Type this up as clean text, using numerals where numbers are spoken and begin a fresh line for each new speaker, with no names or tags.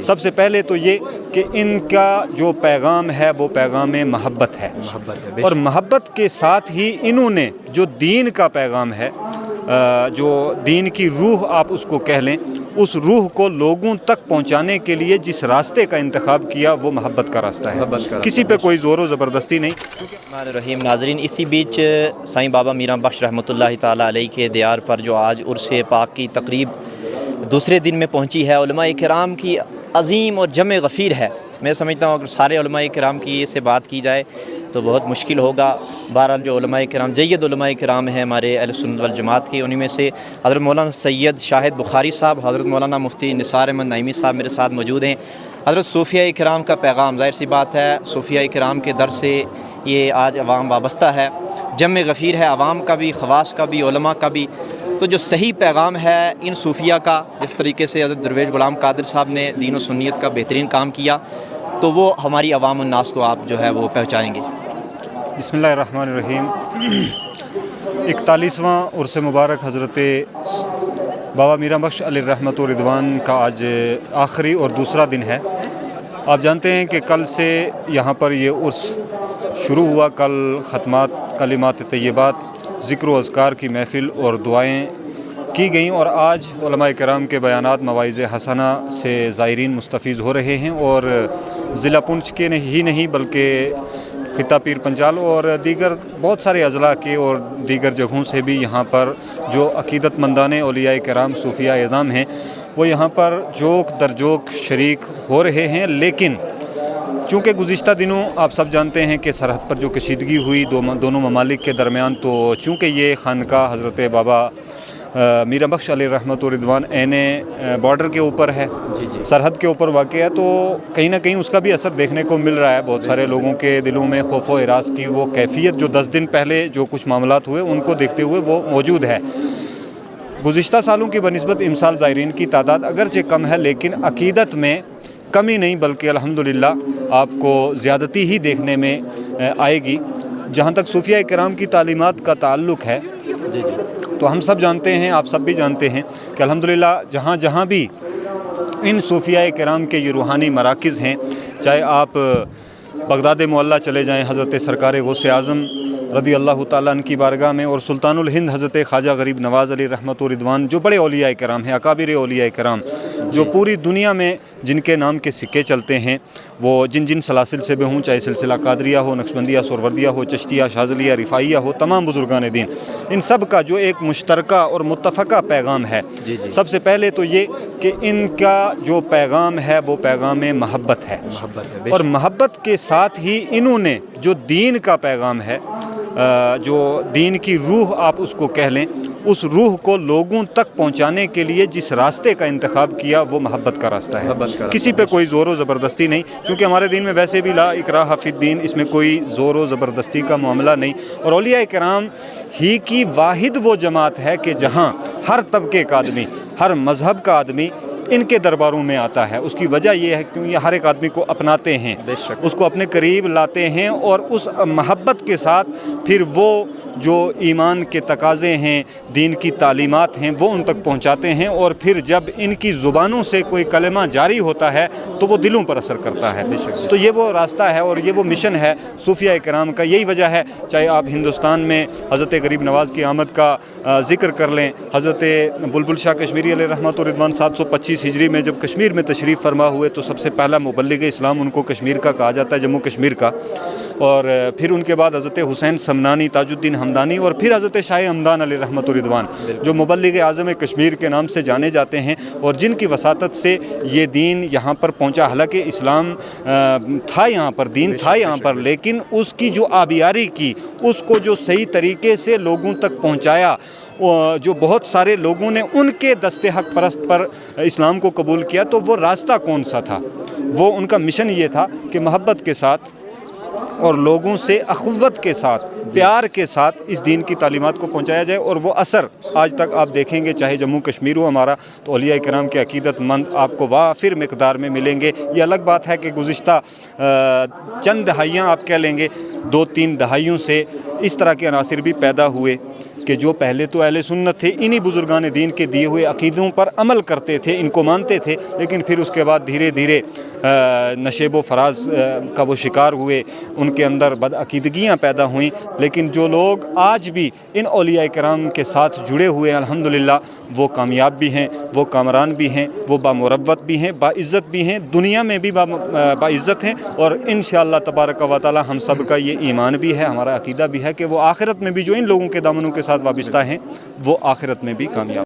سب سے پہلے تو یہ کہ ان کا جو پیغام ہے وہ پیغام محبت ہے، اور محبت کے ساتھ ہی انہوں نے جو دین کا پیغام ہے، جو دین کی روح آپ اس کو کہہ لیں، اس روح کو لوگوں تک پہنچانے کے لیے جس راستے کا انتخاب کیا وہ محبت کا راستہ ہے، کسی پہ کوئی زور و زبردستی نہیں۔
الرحمن الرحیم۔ ناظرین، اسی بیچ سائیں بابا میراں بخش رحمۃ اللہ تعالیٰ علیہ کے دیار پر جو آج عرس پاک کی تقریب دوسرے دن میں پہنچی ہے، علماء کرام کی عظیم اور جمع غفیر ہے۔ میں سمجھتا ہوں اگر سارے علماء کرام کی سے بات کی جائے تو بہت مشکل ہوگا۔ بہرحال جو علماء کرام جید علماء کرام ہیں ہمارے اہل سنت والجماعت کے، انہیں میں سے حضرت مولانا سید شاہد بخاری صاحب، حضرت مولانا مفتی نثار احمد نعیمی صاحب میرے ساتھ موجود ہیں۔ حضرت صوفیہ کرام کا پیغام، ظاہر سی بات ہے صوفیہ کرام کے در سے یہ آج عوام وابستہ ہے، جمع غفیر ہے، عوام کا بھی، خواص کا بھی، علماء کا بھی۔ تو جو صحیح پیغام ہے ان صوفیہ کا، جس طریقے سے حضرت درویش غلام قادر صاحب نے دین و سنیت کا بہترین کام کیا، تو وہ ہماری عوام الناس کو آپ جو ہے وہ پہنچائیں گے۔
بسم اللہ الرحمن الرحیم۔ 41واں عرس مبارک حضرت بابا میراں بخش علیہ رحمۃ و رضوان کا آج آخری اور دوسرا دن ہے۔ آپ جانتے ہیں کہ کل سے یہاں پر یہ عرس شروع ہوا، کل ختمات، کلمات طیبات، ذکر و اذکار کی محفل اور دعائیں کی گئیں، اور آج علماء کرام کے بیانات، مواعظ حسنہ سے زائرین مستفیض ہو رہے ہیں، اور ضلع پونچھ کے ہی نہیں بلکہ خطہ پیر پنجال اور دیگر بہت سارے اضلاع کے اور دیگر جگہوں سے بھی یہاں پر جو عقیدت مندان اولیاء کرام صوفیہ اعظام ہیں وہ یہاں پر جوک در جوک شریک ہو رہے ہیں۔ لیکن چونکہ گزشتہ دنوں آپ سب جانتے ہیں کہ سرحد پر جو کشیدگی ہوئی دونوں ممالک کے درمیان، تو چونکہ یہ خانقاہ حضرت بابا میراں بخش علیہ رحمۃ و رضوان عین بارڈر کے اوپر ہے، سرحد کے اوپر واقع ہے، تو کہیں نہ کہیں اس کا بھی اثر دیکھنے کو مل رہا ہے۔ بہت سارے لوگوں کے دلوں میں خوف و ہراس کی وہ کیفیت جو 10 دن پہلے جو کچھ معاملات ہوئے ان کو دیکھتے ہوئے وہ موجود ہے۔ گزشتہ سالوں کی بنسبت امسال زائرین کی تعداد اگرچہ کم ہے، لیکن عقیدت میں کمی نہیں بلکہ الحمدللہ آپ کو زیادتی ہی دیکھنے میں آئے گی۔ جہاں تک صوفیہ کرام کی تعلیمات کا تعلق ہے تو ہم سب جانتے ہیں، آپ سب بھی جانتے ہیں کہ الحمدللہ جہاں جہاں بھی ان صوفیہ کرام کے یہ روحانی مراکز ہیں، چاہے آپ بغداد معلیٰ چلے جائیں حضرت سرکار غوث اعظم رضی اللہ تعالیٰ عنہ کی بارگاہ میں، اور سلطان الہند حضرت خواجہ غریب نواز علیہ رحمۃ و رضوان، جو بڑے اولیاء کرام ہیں، اکابر اولیاء کرام، جو پوری دنیا میں جن کے نام کے سکے چلتے ہیں، وہ جن سلاسل سے بھی ہوں، چاہے سلسلہ قادریہ ہو، نقشبندیہ، سہروردیہ ہو، چشتیہ، شاذلیہ، رفاعیہ ہو، تمام بزرگان دین، ان سب کا جو ایک مشترکہ اور متفقہ پیغام ہے، سب سے پہلے تو یہ کہ ان کا جو پیغام ہے وہ پیغام محبت ہے، اور محبت کے ساتھ ہی انہوں نے جو دین کا پیغام ہے، جو دین کی روح آپ اس کو کہہ لیں، اس روح کو لوگوں تک پہنچانے کے لیے جس راستے کا انتخاب کیا وہ محبت کا راستہ ہے، کسی پہ کوئی زور و زبردستی نہیں، کیونکہ ہمارے دین میں ویسے بھی لا اکراہ فی الدین، اس میں کوئی زور و زبردستی کا معاملہ نہیں، اور اولیاء کرام ہی کی واحد وہ جماعت ہے کہ جہاں ہر طبقے کا آدمی، ہر مذہب کا آدمی ان کے درباروں میں آتا ہے۔ اس کی وجہ یہ ہے کہ یہ ہر ایک آدمی کو اپناتے ہیں، اس کو اپنے قریب لاتے ہیں، اور اس محبت کے ساتھ پھر وہ جو ایمان کے تقاضے ہیں، دین کی تعلیمات ہیں، وہ ان تک پہنچاتے ہیں، اور پھر جب ان کی زبانوں سے کوئی کلمہ جاری ہوتا ہے تو وہ دلوں پر اثر کرتا ہے۔ تو یہ وہ راستہ ہے اور یہ وہ مشن ہے صوفیہ کرام کا۔ یہی وجہ ہے، چاہے آپ ہندوستان میں حضرت غریب نواز کی آمد کا ذکر کر لیں، حضرت بلبل شاہ کشمیری علیہ رحمۃ و رضوان 725 ہجری میں جب کشمیر میں تشریف فرما ہوئے تو سب سے پہلا مبلغ اسلام ان کو کشمیر کا کہا جاتا ہے، جموں کشمیر کا، اور پھر ان کے بعد حضرت حسین سمنانی، تاج الدین ہمدانی، اور پھر حضرت شاہ ہمدان علیہ رحمۃ و رضوان، جو مبلغ اعظم کشمیر کے نام سے جانے جاتے ہیں، اور جن کی وساطت سے یہ دین یہاں پر پہنچا۔ حالانکہ اسلام تھا یہاں پر، دین تھا یہاں پر، لیکن اس کی جو آبیاری کی، اس کو جو صحیح طریقے سے لوگوں تک پہنچایا، جو بہت سارے لوگوں نے ان کے دست حق پرست پر اسلام کو قبول کیا، تو وہ راستہ کون سا تھا؟ وہ ان کا مشن یہ تھا کہ محبت کے ساتھ اور لوگوں سے اخوت کے ساتھ، پیار کے ساتھ اس دین کی تعلیمات کو پہنچایا جائے، اور وہ اثر آج تک آپ دیکھیں گے، چاہے جموں کشمیر ہو ہمارا، تو اولیاء کرام کے عقیدت مند آپ کو وافر مقدار میں ملیں گے۔ یہ الگ بات ہے کہ گزشتہ چند دہائیاں آپ کہہ لیں گے، 2-3 دہائیوں سے اس طرح کے عناصر بھی پیدا ہوئے، کہ جو پہلے تو اہل سنت تھے انہی بزرگان دین کے دیے ہوئے عقیدوں پر عمل کرتے تھے، ان کو مانتے تھے، لیکن پھر اس کے بعد دھیرے دھیرے نشیب و فراز کا وہ شکار ہوئے، ان کے اندر بدعقیدگیاں پیدا ہوئیں۔ لیکن جو لوگ آج بھی ان اولیاء کرام کے ساتھ جڑے ہوئے ہیں الحمدللہ، وہ کامیاب بھی ہیں، وہ کامران بھی ہیں، وہ بامروت بھی ہیں، باعزت بھی ہیں، دنیا میں بھی باعزت ہیں، اور انشاءاللہ تبارک و تعالی ہم سب کا یہ ایمان بھی ہے، ہمارا عقیدہ بھی ہے کہ وہ آخرت میں بھی جو ان لوگوں کے دامنوں کے ساتھ وابستہ ہیں وہ آخرت میں بھی کامیاب